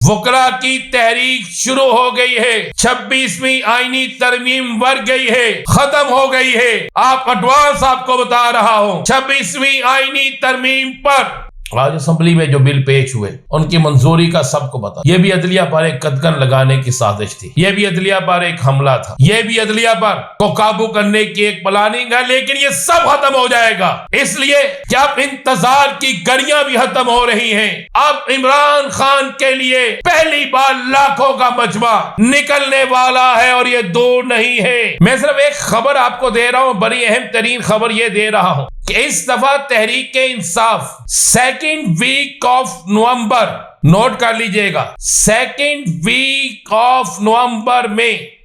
वकला की तहरीक शुरू हो गई है। 26वीं आईनी तरमीम बढ़ गई है, खत्म हो गई है। आप एडवांस आपको बता रहा हूं, 26वीं आईनी तरमीम पर आज असेंबली में जो बिल पेश हुए उनकी मंजूरी का सबको पता। यह भी अदलिया पर एक कदगन लगाने की साजिश थी, यह भी अदलिया पर एक हमला था, यह भी अदलिया पर को काबू करने की एक प्लानिंग है। लेकिन ये सब खत्म हो जाएगा, इसलिए कि अब इंतजार की घड़ियां भी खत्म हो रही हैं। अब इमरान खान के लिए पहली बार लाखों का मजमा निकलने वाला है और ये दूर नहीं है। मैं सिर्फ एक खबर आपको दे रहा हूं, बड़ी अहम तरीन खबर ये दे रहा हूं कि इस दफा Tehreek-e-Insaf second week of November, note कर लीजिएगा, सेकेंड वीक ऑफ नवंबर में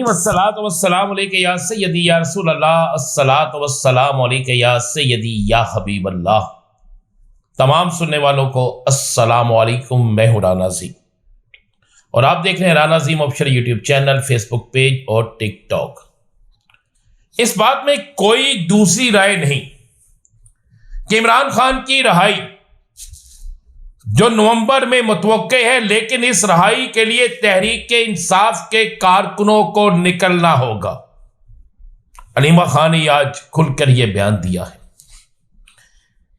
अस्सलातु वस्सलामु अलैका या सय्यदी या रसूल अल्लाह, अस्सलातु वस्सलामु अलैका या सय्यदी या हबीब अल्लाह। तमाम सुनने वालों को अस्सलामु अलैकुम। मैं हूं राना ज़ीम और आप देख रहे हैं Rana Zeem official YouTube channel, Facebook page और टिकटॉक। इस बात में कोई दूसरी राय नहीं कि इमरान खान की रहाई जो नवंबर में मुतवक्के है, लेकिन इस रहाई के लिए तहरीक-ए-इंसाफ के कारकुनों को निकलना होगा। अलीमा खान ने आज खुलकर यह बयान दिया है,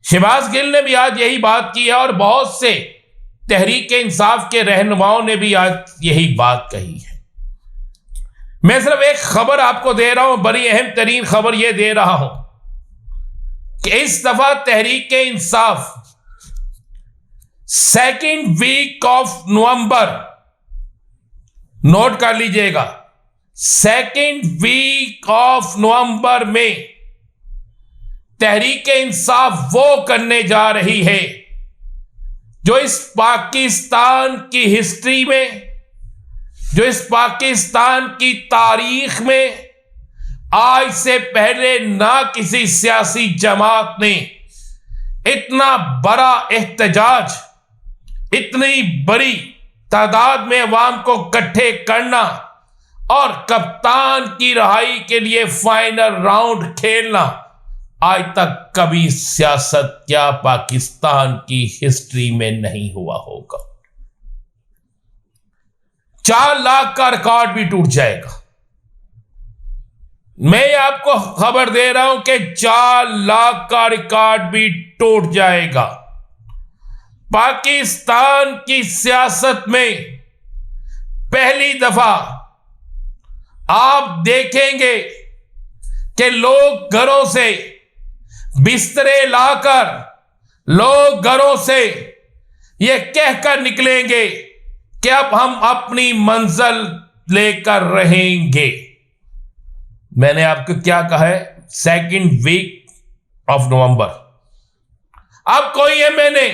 शहबाज गिल ने भी आज यही बात की है और बहुत से तहरीक-ए-इंसाफ के रहनुमाओं ने भी आज यही बात कही है। मैं सिर्फ एक खबर आपको दे रहा हूं, बड़ी अहम तरीन खबर यह दे रहा हूं कि इस दफा Tehreek-e-Insaf second week of November, note कर लीजिएगा, सेकेंड वीक ऑफ नवंबर में तहरीक-ए-इंसाफ वो करने जा रही है जो इस पाकिस्तान की हिस्ट्री में, जो इस पाकिस्तान की तारीख में आज से पहले ना किसी सियासी जमात ने इतना बड़ा एहतजाज, इतनी बड़ी तादाद में अवाम को इकट्ठे करना और कप्तान की रहाई के लिए फाइनल राउंड खेलना आज तक कभी सियासत क्या पाकिस्तान की हिस्ट्री में नहीं हुआ होगा। 4 लाख का रिकॉर्ड भी टूट जाएगा। मैं आपको खबर दे रहा हूं कि 4 लाख का रिकॉर्ड भी टूट जाएगा। पाकिस्तान की सियासत में पहली दफा आप देखेंगे कि लोग घरों से बिस्तरे लाकर, लोग घरों से ये कहकर निकलेंगे कि अब हम अपनी मंजिल लेकर रहेंगे। मैंने आपको क्या कहा है, सेकेंड वीक ऑफ नवंबर। अब कोई मैंने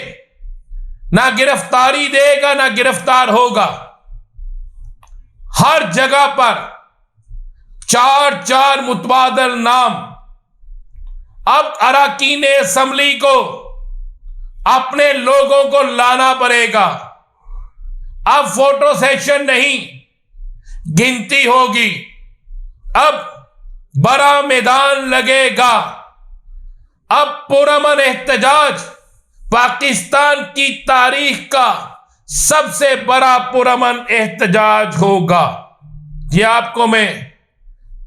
ना गिरफ्तारी देगा ना गिरफ्तार होगा। हर जगह पर 4 मुतबादल नाम। अब अरकान असेंबली को अपने लोगों को लाना पड़ेगा। अब फोटो सेशन नहीं, गिनती होगी। अब बड़ा मैदान लगेगा। अब पुरअमन एहतजाज, पाकिस्तान की तारीख का सबसे बड़ा पुरअमन एहतजाज होगा। यह आपको मैं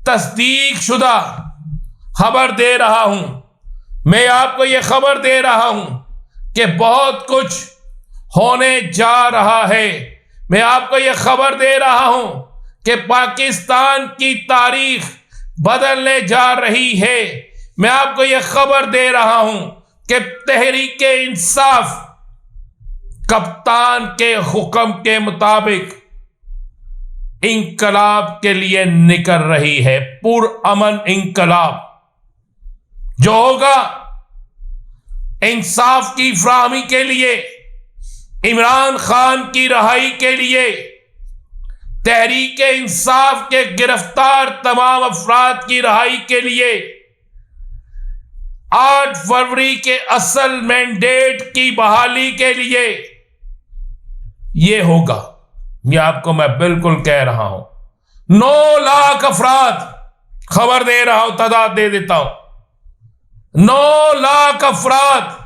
तस्दीक शुदा खबर दे रहा हूं। मैं आपको यह खबर दे रहा हूं कि बहुत कुछ होने जा रहा है। मैं आपको यह खबर दे रहा हूं कि पाकिस्तान की तारीख बदलने जा रही है। मैं आपको यह खबर दे रहा हूं कि तहरीक-ए-इंसाफ कप्तान के हुक्म के मुताबिक इंकलाब के लिए निकल रही है। पुरअमन इंकलाब जो होगा इंसाफ की फराहमी के लिए, इमरान खान की रहाई के लिए, तहरीक-ए-इंसाफ के गिरफ्तार तमाम अफराद की रहाई के लिए, 8 फरवरी के असल मैंडेट की बहाली के लिए यह होगा। यह आपको मैं बिल्कुल कह रहा हूं। 9 लाख अफराद, खबर दे रहा हूं, तादाद दे देता हूं, 9 लाख अफराद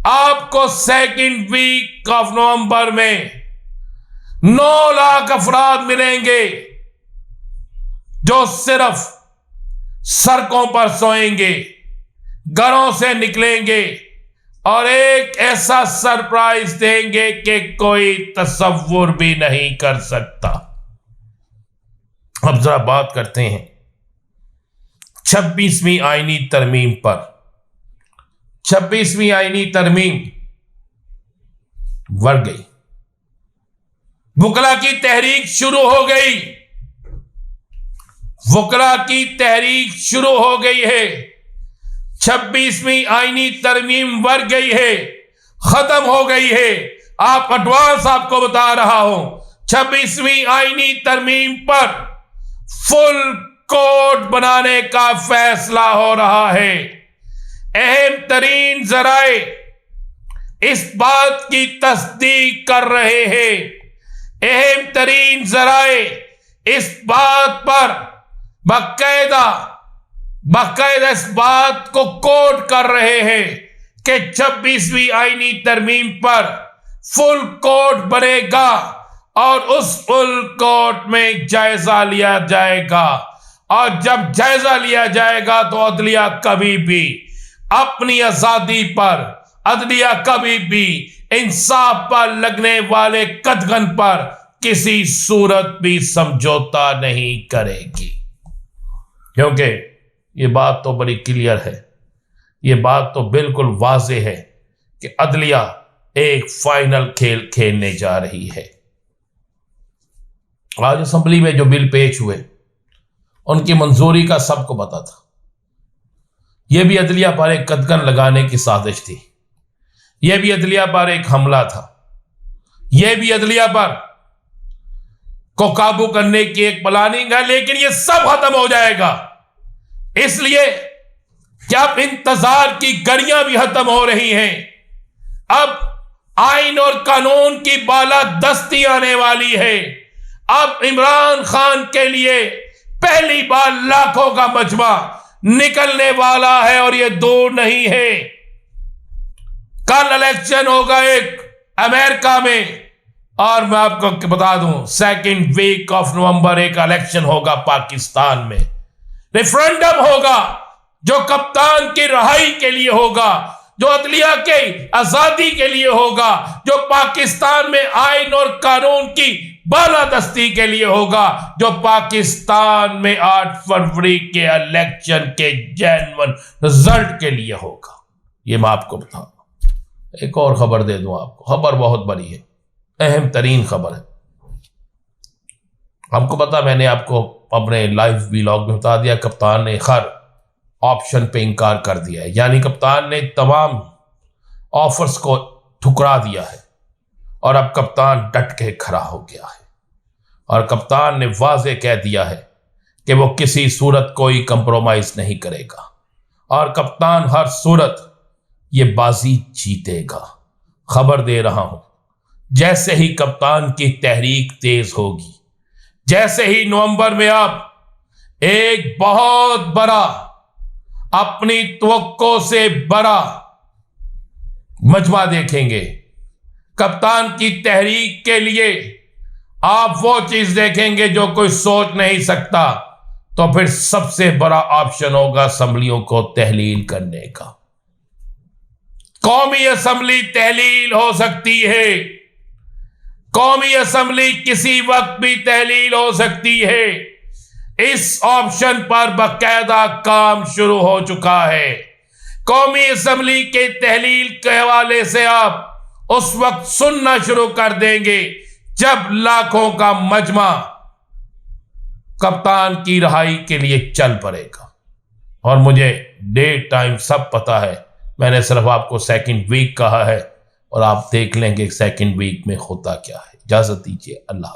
आपको सेकंड वीक ऑफ नवंबर में 9 लाख अफराद मिलेंगे जो सिर्फ सड़कों पर सोएंगे, घरों से निकलेंगे और एक ऐसा सरप्राइज देंगे कि कोई तसव्वुर भी नहीं कर सकता। अब जरा बात करते हैं 26वीं आईनी तरमीम पर। 26वीं आईनी तरमीम बढ़ गई, वकला की तहरीक शुरू हो गई, वकला की तहरीक शुरू हो गई है। 26वीं आईनी तरमीम बढ़ गई है, खत्म हो गई है। आप एडवांस आपको बता रहा हूं, 26वीं आईनी तरमीम पर फुल कोड बनाने का फैसला हो रहा है। अहम तरीन जराए इस बात की तस्दीक कर रहे हैं, अहम तरीन जराए इस बात पर बाकायदा इस बात को कोट कर रहे हैं कि 26वीं आईनी तरमीम पर फुल कोड बनेगा और उस फुल कोड में जायजा लिया जाएगा। और जब जायजा लिया जाएगा तो अदलिया कभी भी अपनी आजादी पर, अदलिया कभी भी इंसाफ पर लगने वाले कदगन पर किसी सूरत भी समझौता नहीं करेगी। क्योंकि ये बात तो बड़ी क्लियर है, ये बात तो बिल्कुल वाज़ेह है कि अदलिया एक फाइनल खेल खेलने जा रही है। आज असेंबली में जो बिल पेश हुए उनकी मंजूरी का सबको पता था। यह भी अदलिया पर एक कदगन लगाने की साजिश थी, यह भी अदलिया पर एक हमला था, यह भी अदलिया पर को काबू करने की एक प्लानिंग है। लेकिन यह सब खत्म हो जाएगा, इसलिए कि अब इंतजार की घड़ियां भी खत्म हो रही हैं। अब आइन और कानून की बालादस्ती आने वाली है। अब इमरान खान के लिए पहली बार लाखों का मजमा निकलने वाला है और यह दूर नहीं है। कल इलेक्शन होगा एक अमेरिका में, और मैं आपको बता दूं सेकंड वीक ऑफ नवंबर एक इलेक्शन होगा पाकिस्तान में। रेफरेंडम होगा जो कप्तान की रिहाई के लिए होगा, जो अदलिया के आजादी के लिए होगा, जो पाकिस्तान में आइन और कानून की बालादस्ती के लिए होगा, जो पाकिस्तान में 8 फरवरी के इलेक्शन के जेन्युइन रिजल्ट के लिए होगा। ये मैं आपको बताऊं। एक और खबर दे दूं आपको, खबर बहुत बड़ी है, अहम तरीन खबर है। आपको पता, मैंने आपको अपने लाइव व्लॉग में बता दिया, कप्तान ने हर ऑप्शन पे इंकार कर दिया है। यानी कप्तान ने तमाम ऑफर्स को ठुकरा दिया है और अब कप्तान डट के खड़ा हो गया है और कप्तान ने वाज़े कह दिया है कि वो किसी सूरत कोई कंप्रोमाइज नहीं करेगा और कप्तान हर सूरत ये बाजी जीतेगा। खबर दे रहा हूं, जैसे ही कप्तान की तहरीक तेज होगी, जैसे ही नवंबर में आप एक बहुत बड़ा, अपनी तवक्को से बड़ा मजमा देखेंगे, कप्तान की तहरीक के लिए आप वो चीज देखेंगे जो कोई सोच नहीं सकता, तो फिर सबसे बड़ा ऑप्शन होगा असेंबलियों को तहलील करने का। कौमी असेंबली तहलील हो सकती है, कौमी असेंबली किसी वक्त भी तहलील हो सकती है। इस ऑप्शन पर बाकायदा काम शुरू हो चुका है। कौमी असेंबली के तहलील के हवाले से आप उस वक्त सुनना शुरू कर देंगे जब लाखों का मजमा कप्तान की रिहाई के लिए चल पड़ेगा। और मुझे डेट टाइम सब पता है, मैंने सिर्फ आपको सेकंड वीक कहा है और आप देख लेंगे सेकंड वीक में होता क्या है। इजाजत दीजिए, अल्लाह।